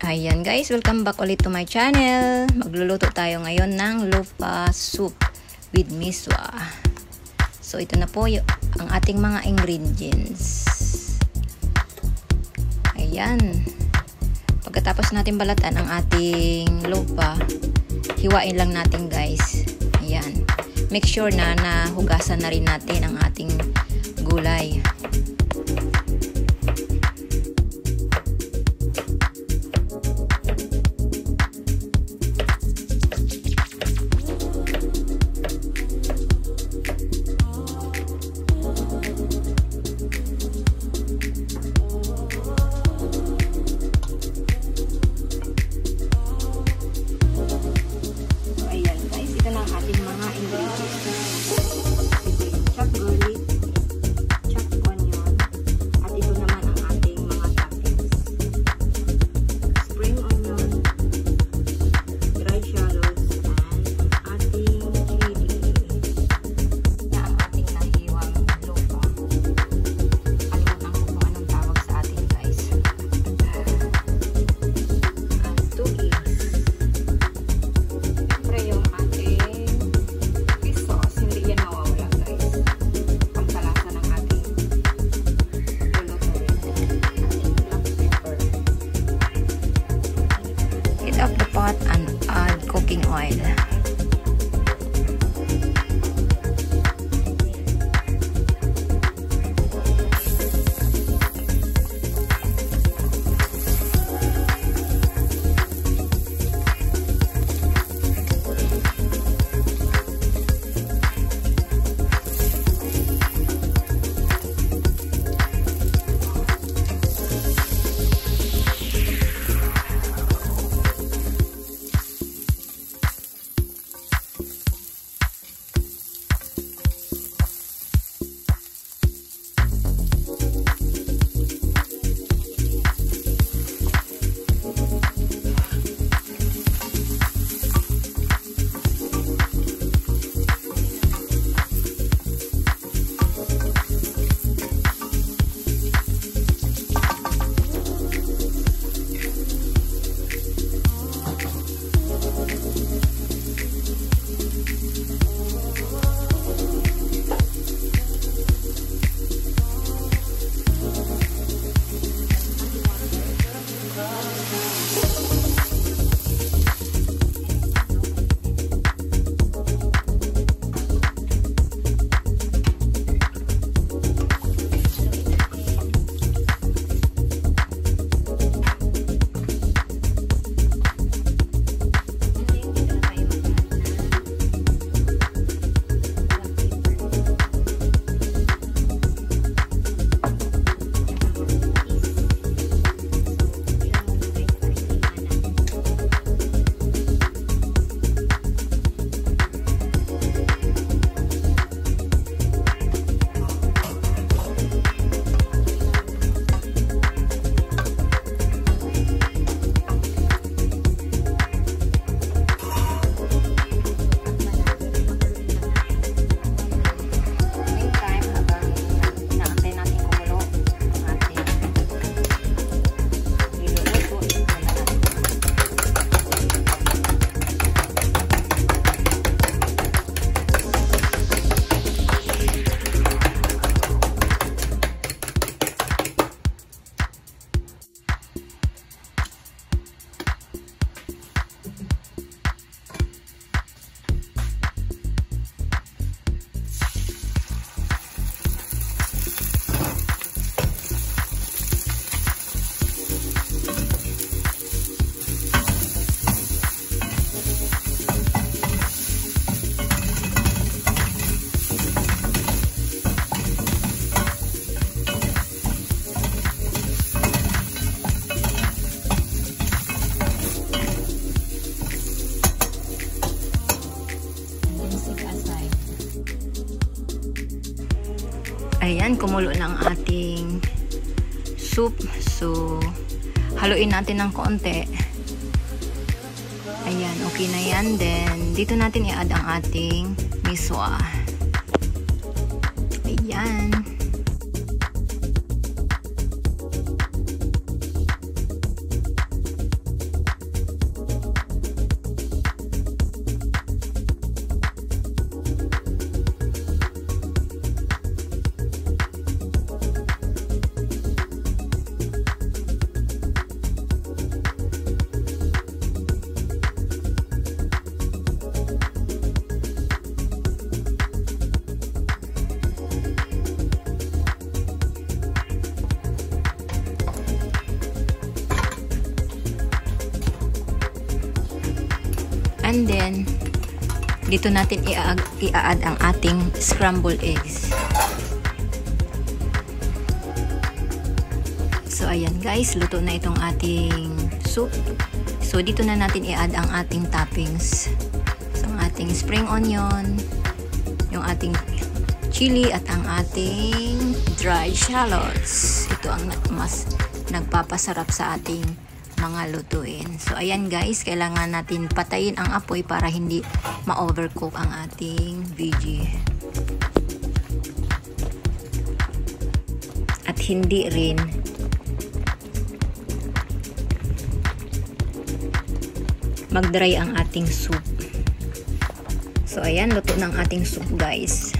Ayan guys, welcome back ulit to my channel. Magluluto tayo ngayon ng lupa soup with miswa. So ito na po ang ating mga ingredients. Ayan. Pagkatapos natin balatan ang ating lupa, hiwain lang natin guys. Ayan. Make sure na nahugasan na rin natin ang ating gulay. And add cooking oil. Ayan, kumulo na ang ating soup. So, haluin natin ng konti. Ayan, okay na yan. Then, dito natin i-add ang ating miswa. Ayan. And then, dito natin i-add ang ating scrambled eggs. So, ayan guys, luto na itong ating soup. So, dito na natin i-add ang ating toppings. So, ang ating spring onion, yung ating chili, at ang ating dried shallots. Ito ang mas nagpapasarap sa ating mga lutuin. So, ayan guys, kailangan natin patayin ang apoy para hindi ma-overcook ang ating veggie. At hindi rin mag-dry ang ating soup. So, ayan, luto ng ating soup guys.